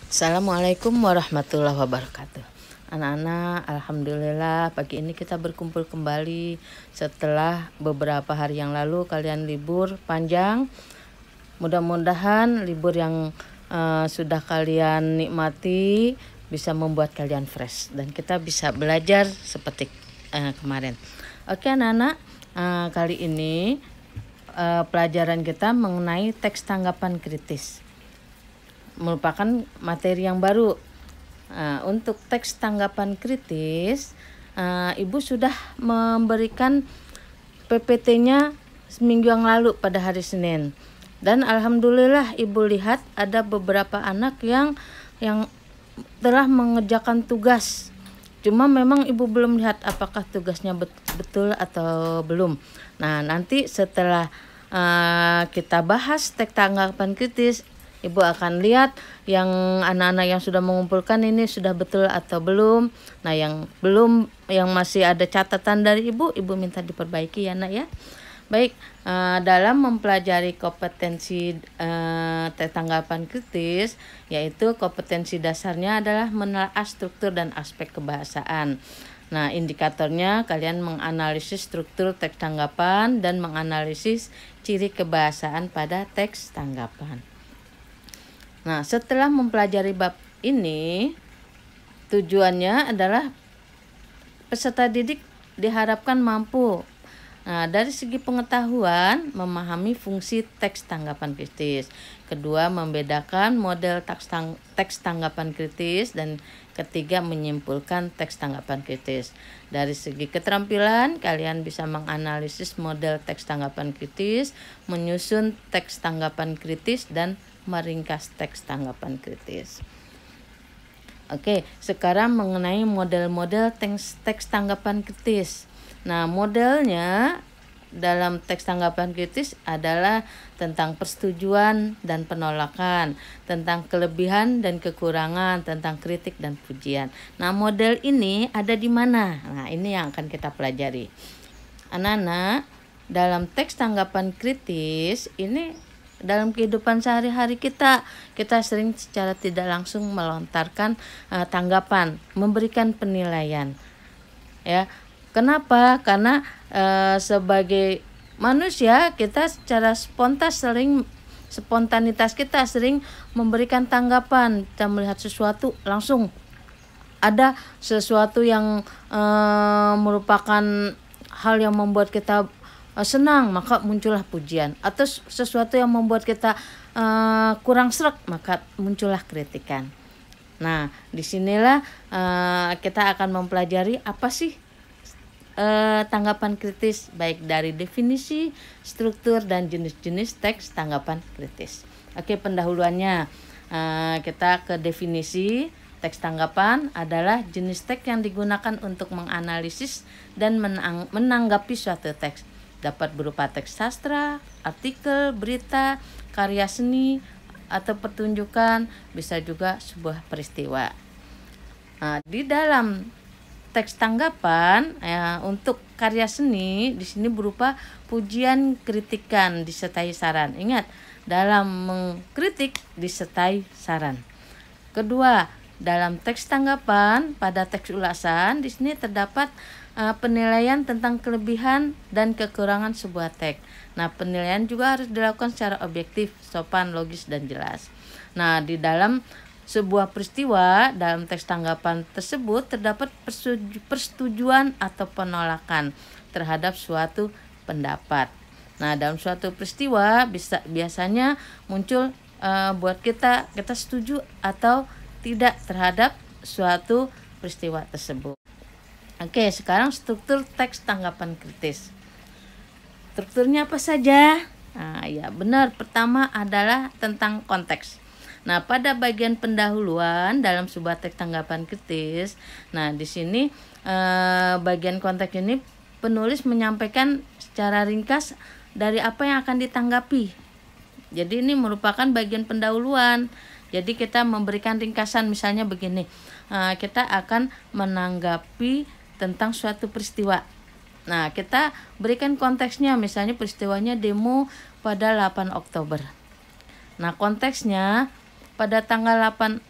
Assalamualaikum warahmatullahi wabarakatuh. Anak-anak, alhamdulillah pagi ini kita berkumpul kembali setelah beberapa hari yang lalu kalian libur panjang. Mudah-mudahan libur yang sudah kalian nikmati bisa membuat kalian fresh dan kita bisa belajar seperti kemarin. Oke anak-anak, kali ini pelajaran kita mengenai teks tanggapan kritis merupakan materi yang baru. Untuk teks tanggapan kritis, Ibu sudah memberikan PPT-nya seminggu yang lalu pada hari Senin. Dan alhamdulillah Ibu lihat ada beberapa anak yang telah mengerjakan tugas. Cuma memang Ibu belum lihat apakah tugasnya betul atau belum. Nah, nanti setelah kita bahas teks tanggapan kritis, Ibu akan lihat yang anak-anak yang sudah mengumpulkan ini sudah betul atau belum. Nah, yang belum, yang masih ada catatan dari Ibu minta diperbaiki ya nak ya. Baik, dalam mempelajari kompetensi tanggapan kritis, yaitu kompetensi dasarnya adalah menelaah struktur dan aspek kebahasaan. Nah, indikatornya kalian menganalisis struktur teks tanggapan dan menganalisis ciri kebahasaan pada teks tanggapan. Nah, setelah mempelajari bab ini, tujuannya adalah peserta didik diharapkan mampu dari segi pengetahuan memahami fungsi teks tanggapan kritis. Kedua, membedakan model teks tanggapan kritis, dan ketiga, menyimpulkan teks tanggapan kritis. Dari segi keterampilan, kalian bisa menganalisis model teks tanggapan kritis, menyusun teks tanggapan kritis, dan meringkas teks tanggapan kritis. Oke, sekarang mengenai model-model teks tanggapan kritis. Nah, modelnya dalam teks tanggapan kritis adalah tentang persetujuan dan penolakan, tentang kelebihan dan kekurangan, tentang kritik dan pujian. Nah, model ini ada di mana? Nah, ini yang akan kita pelajari. Anak-anak, dalam teks tanggapan kritis ini dalam kehidupan sehari-hari kita sering secara tidak langsung melontarkan tanggapan, memberikan penilaian. Ya, kenapa? Karena sebagai manusia kita secara spontanitas kita sering memberikan tanggapan. Kita melihat sesuatu langsung ada sesuatu yang merupakan hal yang membuat kita senang, maka muncullah pujian, atau sesuatu yang membuat kita kurang sreg, maka muncullah kritikan. Nah, disinilah kita akan mempelajari apa sih tanggapan kritis, baik dari definisi, struktur, dan jenis-jenis teks tanggapan kritis. Oke, pendahuluannya kita ke definisi. Teks tanggapan adalah jenis teks yang digunakan untuk menganalisis dan menanggapi suatu teks. Dapat berupa teks sastra, artikel, berita, karya seni, atau pertunjukan, bisa juga sebuah peristiwa. Nah, di dalam teks tanggapan untuk karya seni di sini berupa pujian, kritikan disertai saran. Ingat, dalam mengkritik disertai saran. Kedua, dalam teks tanggapan pada teks ulasan di sini terdapat penilaian tentang kelebihan dan kekurangan sebuah teks. Nah, penilaian juga harus dilakukan secara objektif, sopan, logis, dan jelas. Nah, di dalam sebuah peristiwa, dalam teks tanggapan tersebut terdapat persetujuan atau penolakan terhadap suatu pendapat. Nah, dalam suatu peristiwa biasanya muncul buat kita setuju atau tidak terhadap suatu peristiwa tersebut. Oke, sekarang struktur teks tanggapan kritis. Strukturnya apa saja? Nah, ya benar. Pertama adalah tentang konteks. Nah, pada bagian pendahuluan dalam sebuah teks tanggapan kritis, nah di sini bagian konteks ini penulis menyampaikan secara ringkas dari apa yang akan ditanggapi. Jadi ini merupakan bagian pendahuluan. Jadi kita memberikan ringkasan, misalnya begini, kita akan menanggapi tentang suatu peristiwa. Nah, kita berikan konteksnya, misalnya peristiwanya demo pada 8 Oktober. Nah, konteksnya pada tanggal 8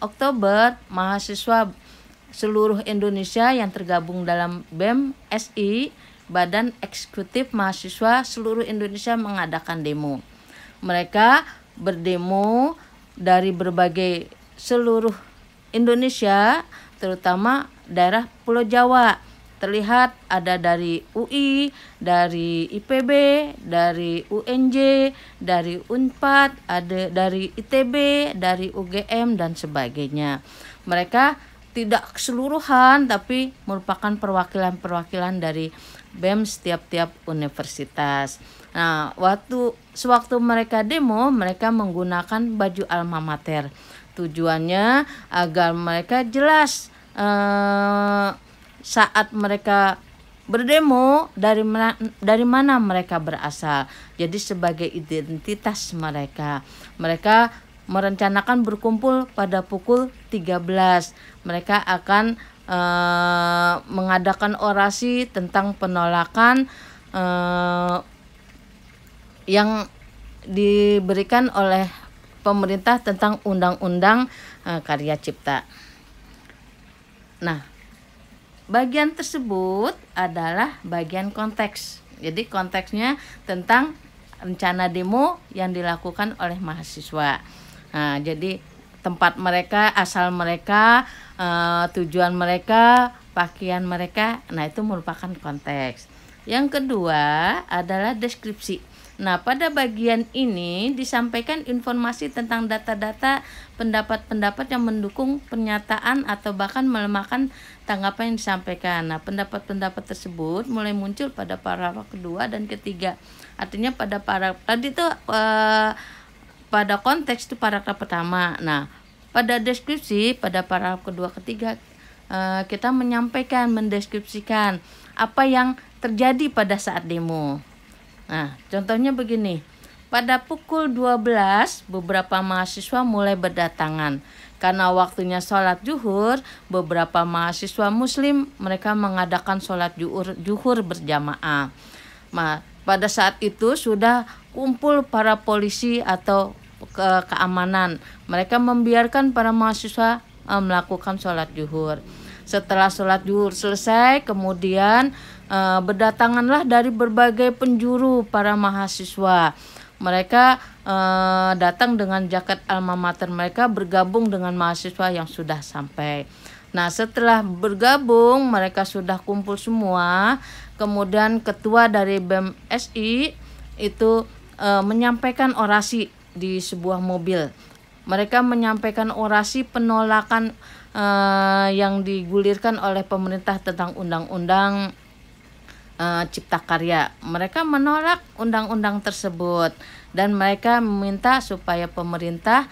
Oktober, mahasiswa seluruh Indonesia yang tergabung dalam BEM SI, Badan Eksekutif Mahasiswa seluruh Indonesia, mengadakan demo. Mereka berdemo dari berbagai seluruh Indonesia, terutama daerah Pulau Jawa. Terlihat ada dari UI, dari IPB, dari UNJ, dari Unpad, ada dari ITB, dari UGM, dan sebagainya. Mereka tidak keseluruhan, tapi merupakan perwakilan-perwakilan dari BEM setiap universitas. Nah, sewaktu mereka demo, mereka menggunakan baju alma mater. Tujuannya agar mereka jelas saat mereka berdemo dari mana mereka berasal. Jadi sebagai identitas mereka merencanakan berkumpul pada pukul 13. Mereka akan mengadakan orasi tentang penolakan yang diberikan oleh pemerintah tentang undang-undang karya cipta. Nah, bagian tersebut adalah bagian konteks. Jadi konteksnya tentang rencana demo yang dilakukan oleh mahasiswa. Nah, jadi tempat mereka, asal mereka, tujuan mereka, pakaian mereka, nah itu merupakan konteks. Yang kedua adalah deskripsi. Nah, pada bagian ini disampaikan informasi tentang data-data, pendapat-pendapat yang mendukung pernyataan atau bahkan melemahkan tanggapan yang disampaikan. Nah, pendapat-pendapat tersebut mulai muncul pada paragraf kedua dan ketiga. Artinya pada paragraf tadi itu pada konteks itu paragraf pertama. Nah, pada deskripsi pada paragraf kedua ketiga kita menyampaikan, mendeskripsikan apa yang terjadi pada saat demo. Nah, contohnya begini. Pada pukul 12, beberapa mahasiswa mulai berdatangan. Karena waktunya sholat zuhur, beberapa mahasiswa muslim mereka mengadakan sholat zuhur berjamaah. Nah, pada saat itu sudah kumpul para polisi atau keamanan. Mereka membiarkan para mahasiswa melakukan sholat zuhur. Setelah sholat zuhur selesai, kemudian berdatanganlah dari berbagai penjuru para mahasiswa. Mereka datang dengan jaket alma mater mereka, bergabung dengan mahasiswa yang sudah sampai. Nah, setelah bergabung, mereka sudah kumpul semua. Kemudian ketua dari BEM SI itu menyampaikan orasi di sebuah mobil. Mereka menyampaikan orasi penolakan yang digulirkan oleh pemerintah tentang undang-undang Cipta Karya. Mereka menolak undang-undang tersebut dan mereka meminta supaya pemerintah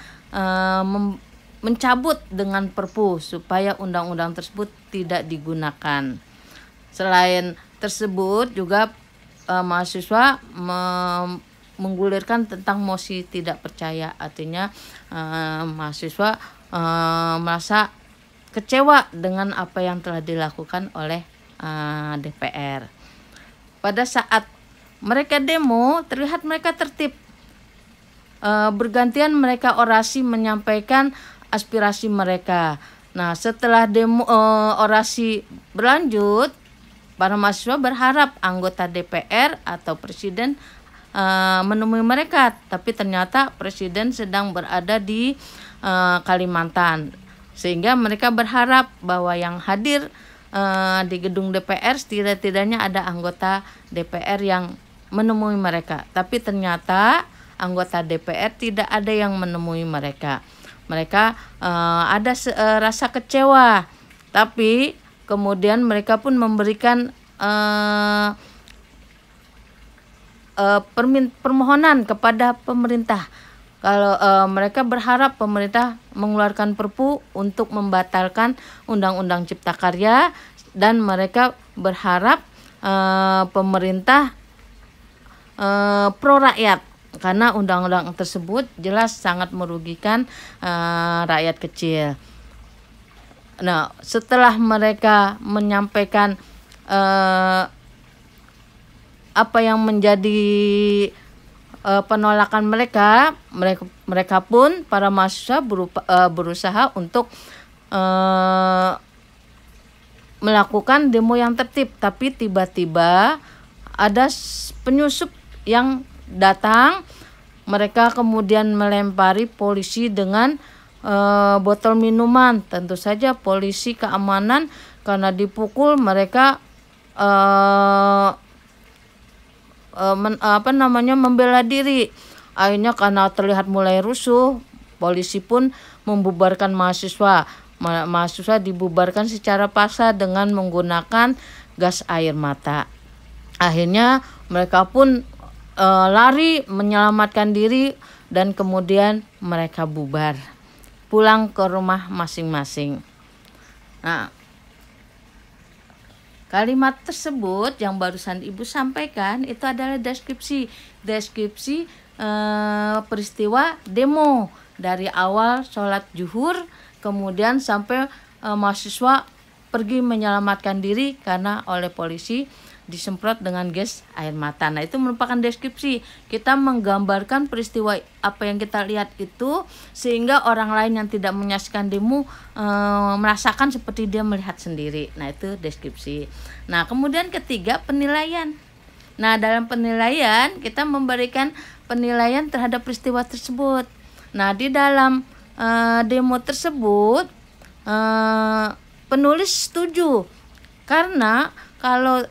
mencabut dengan Perpu supaya undang-undang tersebut tidak digunakan. Selain tersebut juga mahasiswa menggulirkan tentang mosi tidak percaya. Artinya mahasiswa merasa kecewa dengan apa yang telah dilakukan oleh DPR. Pada saat mereka demo, terlihat mereka tertib. Bergantian mereka orasi menyampaikan aspirasi mereka. Nah, setelah demo orasi berlanjut, para mahasiswa berharap anggota DPR atau presiden menemui mereka, tapi ternyata presiden sedang berada di Kalimantan. Sehingga mereka berharap bahwa yang hadir di gedung DPR setidak-tidaknya ada anggota DPR yang menemui mereka. Tapi ternyata anggota DPR tidak ada yang menemui mereka. Mereka ada rasa kecewa. Tapi kemudian mereka pun memberikan permohonan kepada pemerintah. Kalau mereka berharap pemerintah mengeluarkan Perpu untuk membatalkan Undang-Undang Cipta Karya, dan mereka berharap pemerintah pro rakyat karena undang-undang tersebut jelas sangat merugikan rakyat kecil. Nah, setelah mereka menyampaikan apa yang menjadi penolakan mereka pun para mahasiswa berusaha untuk melakukan demo yang tertib, tapi tiba-tiba ada penyusup yang datang. Mereka kemudian melempari polisi dengan botol minuman. Tentu saja polisi keamanan karena dipukul mereka membela diri. Akhirnya karena terlihat mulai rusuh, polisi pun membubarkan mahasiswa. Mahasiswa dibubarkan secara paksa dengan menggunakan gas air mata. Akhirnya mereka pun lari menyelamatkan diri dan kemudian mereka bubar, pulang ke rumah masing-masing. Nah, kalimat tersebut yang barusan Ibu sampaikan itu adalah deskripsi peristiwa demo dari awal sholat zuhur kemudian sampai mahasiswa pergi menyelamatkan diri karena oleh polisi disemprot dengan gas air mata. Nah, itu merupakan deskripsi. Kita menggambarkan peristiwa apa yang kita lihat itu sehingga orang lain yang tidak menyaksikan demo merasakan seperti dia melihat sendiri. Nah, itu deskripsi. Nah, kemudian ketiga, penilaian. Nah, dalam penilaian kita memberikan penilaian terhadap peristiwa tersebut. Nah, di dalam demo tersebut penulis setuju karena kalau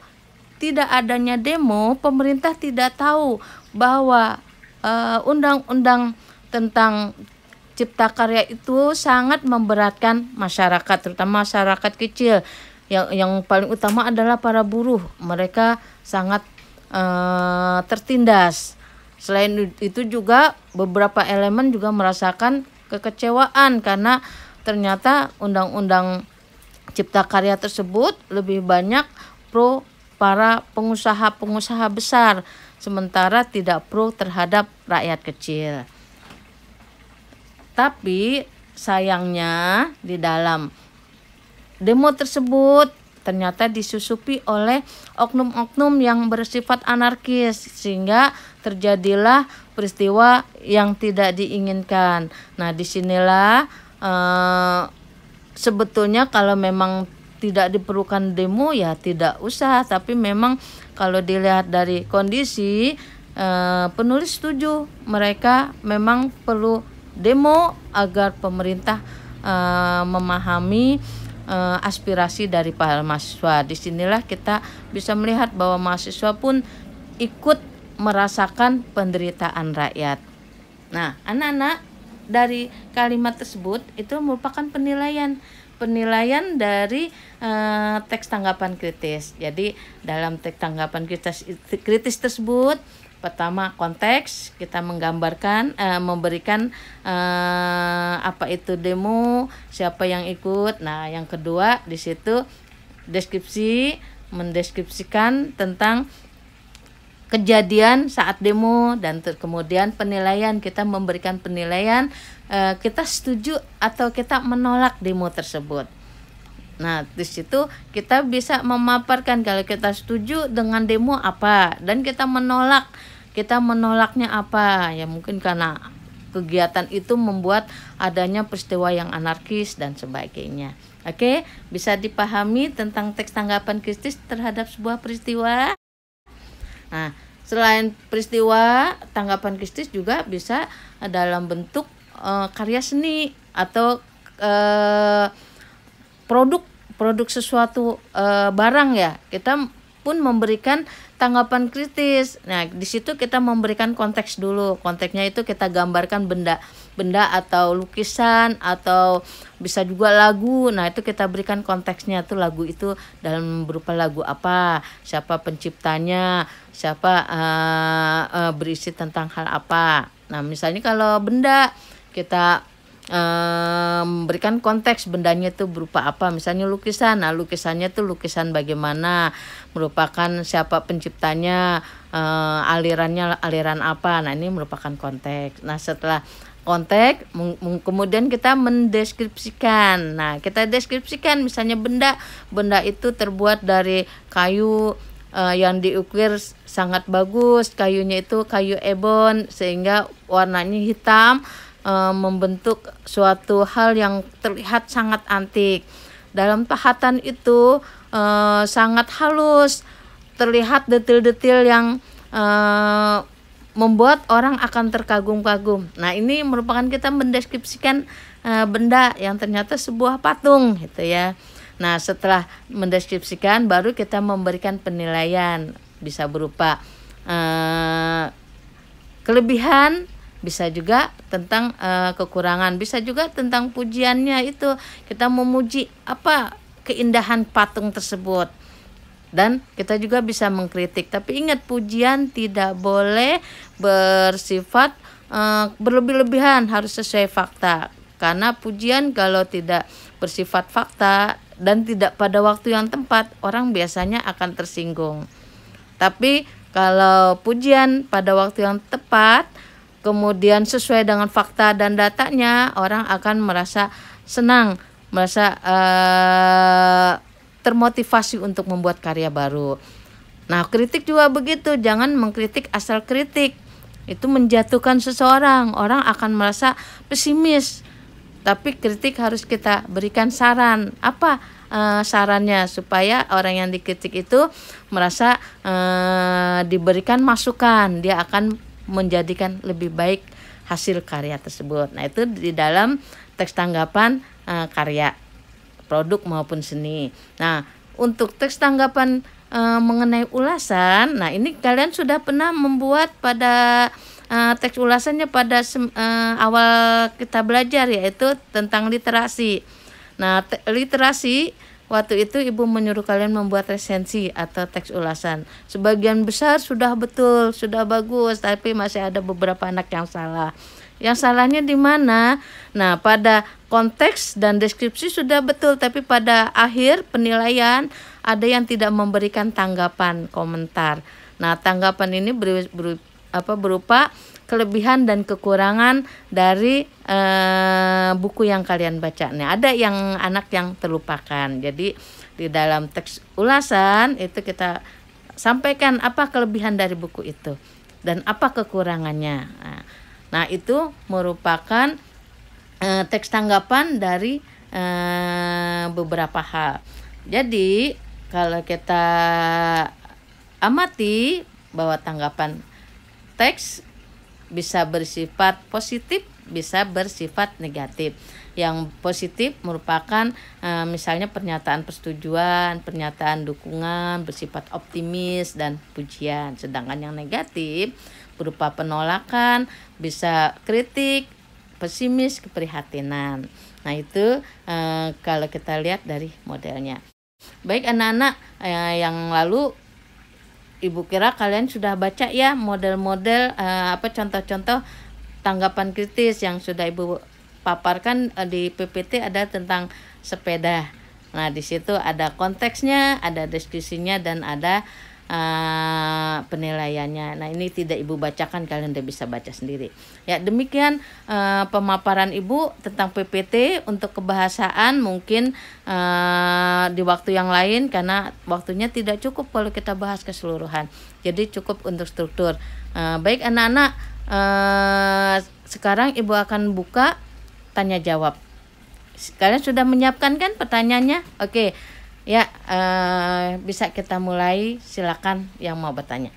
tidak adanya demo, pemerintah tidak tahu bahwa undang-undang tentang cipta karya itu sangat memberatkan masyarakat, terutama masyarakat kecil. Yang paling utama adalah para buruh. Mereka sangat tertindas. Selain itu juga beberapa elemen juga merasakan kekecewaan karena ternyata undang-undang cipta karya tersebut lebih banyak pro para pengusaha besar, sementara tidak pro terhadap rakyat kecil. Tapi sayangnya di dalam demo tersebut ternyata disusupi oleh oknum-oknum yang bersifat anarkis sehingga terjadilah peristiwa yang tidak diinginkan. Nah, disinilah sebetulnya kalau memang tidak diperlukan demo ya tidak usah, tapi memang kalau dilihat dari kondisi penulis setuju mereka memang perlu demo agar pemerintah memahami aspirasi dari para mahasiswa. Disinilah kita bisa melihat bahwa mahasiswa pun ikut merasakan penderitaan rakyat. Nah, anak-anak, dari kalimat tersebut itu merupakan penilaian dari teks tanggapan kritis. Jadi dalam teks tanggapan kritis tersebut, pertama konteks, kita menggambarkan memberikan apa itu demo, siapa yang ikut. Nah, yang kedua di situ deskripsi, mendeskripsikan tentang kejadian saat demo, dan kemudian penilaian, kita memberikan penilaian kita setuju atau kita menolak demo tersebut. Nah, di situ kita bisa memaparkan kalau kita setuju dengan demo apa dan kita menolaknya apa. Ya mungkin karena kegiatan itu membuat adanya peristiwa yang anarkis dan sebagainya. Oke, bisa dipahami tentang teks tanggapan kritis terhadap sebuah peristiwa. Nah, selain peristiwa, tanggapan kritis juga bisa dalam bentuk karya seni atau produk sesuatu barang ya. Kita pun memberikan tanggapan kritis. Nah, di situ kita memberikan konteks dulu. Konteksnya itu kita gambarkan benda atau lukisan atau bisa juga lagu. Nah, itu kita berikan konteksnya tuh, lagu itu dalam berupa lagu apa, siapa penciptanya, siapa berisi tentang hal apa. Nah, misalnya kalau benda kita memberikan konteks bendanya itu berupa apa, misalnya lukisan. Nah, lukisannya itu lukisan bagaimana, merupakan siapa penciptanya, alirannya aliran apa. Nah, ini merupakan konteks. Nah, setelah konteks kemudian kita mendeskripsikan. Nah, kita deskripsikan misalnya benda itu terbuat dari kayu yang diukir sangat bagus, kayunya itu kayu ebon sehingga warnanya hitam, membentuk suatu hal yang terlihat sangat antik. Dalam pahatan itu sangat halus, terlihat detil-detil yang membuat orang akan terkagum-kagum. Nah, ini merupakan kita mendeskripsikan benda yang ternyata sebuah patung gitu ya. Nah, setelah mendeskripsikan baru kita memberikan penilaian, bisa berupa kelebihan, bisa juga tentang kekurangan, bisa juga tentang pujiannya, itu kita memuji apa keindahan patung tersebut. Dan kita juga bisa mengkritik, tapi ingat pujian tidak boleh bersifat berlebih-lebihan, harus sesuai fakta. Karena pujian kalau tidak bersifat fakta dan tidak pada waktu yang tepat, orang biasanya akan tersinggung. Tapi kalau pujian pada waktu yang tepat, kemudian sesuai dengan fakta dan datanya, orang akan merasa senang, merasa termotivasi untuk membuat karya baru. Nah, kritik juga begitu, jangan mengkritik asal kritik. Itu menjatuhkan seseorang, orang akan merasa pesimis. Tapi kritik harus kita berikan saran. Apa sarannya supaya orang yang dikritik itu merasa diberikan masukan, dia akan menjadikan lebih baik hasil karya tersebut. Nah, itu di dalam teks tanggapan karya produk maupun seni. Nah, untuk teks tanggapan mengenai ulasan, nah ini kalian sudah pernah membuat pada teks ulasannya pada awal kita belajar, yaitu tentang literasi. Nah, literasi waktu itu ibu menyuruh kalian membuat resensi atau teks ulasan. Sebagian besar sudah betul, sudah bagus, tapi masih ada beberapa anak yang salah. Yang salahnya di mana? Nah, pada konteks dan deskripsi sudah betul, tapi pada akhir penilaian ada yang tidak memberikan tanggapan, komentar. Nah, tanggapan ini berupa kelebihan dan kekurangan dari buku yang kalian baca. Nah, ada yang anak yang terlupakan. Jadi di dalam teks ulasan itu kita sampaikan apa kelebihan dari buku itu dan apa kekurangannya. Nah, itu merupakan teks tanggapan dari beberapa hal. Jadi kalau kita amati bahwa tanggapan teks bisa bersifat positif, bisa bersifat negatif. Yang positif merupakan misalnya pernyataan persetujuan, pernyataan dukungan, bersifat optimis dan pujian. Sedangkan yang negatif berupa penolakan, bisa kritik, pesimis, keprihatinan. Nah, itu kalau kita lihat dari modelnya. Baik anak-anak, yang lalu ibu kira kalian sudah baca ya model-model contoh-contoh tanggapan kritis yang sudah ibu paparkan di PPT. Ada tentang sepeda. Nah, di situ ada konteksnya, ada deskripsinya, dan ada penilaiannya. Nah, ini tidak ibu bacakan, kalian udah bisa baca sendiri. Ya, demikian pemaparan ibu tentang PPT. Untuk kebahasaan mungkin di waktu yang lain, karena waktunya tidak cukup kalau kita bahas keseluruhan. Jadi cukup untuk struktur. Baik anak-anak, sekarang ibu akan buka tanya jawab. Kalian sudah menyiapkan kan pertanyaannya? Oke. Ya, bisa kita mulai, silakan yang mau bertanya.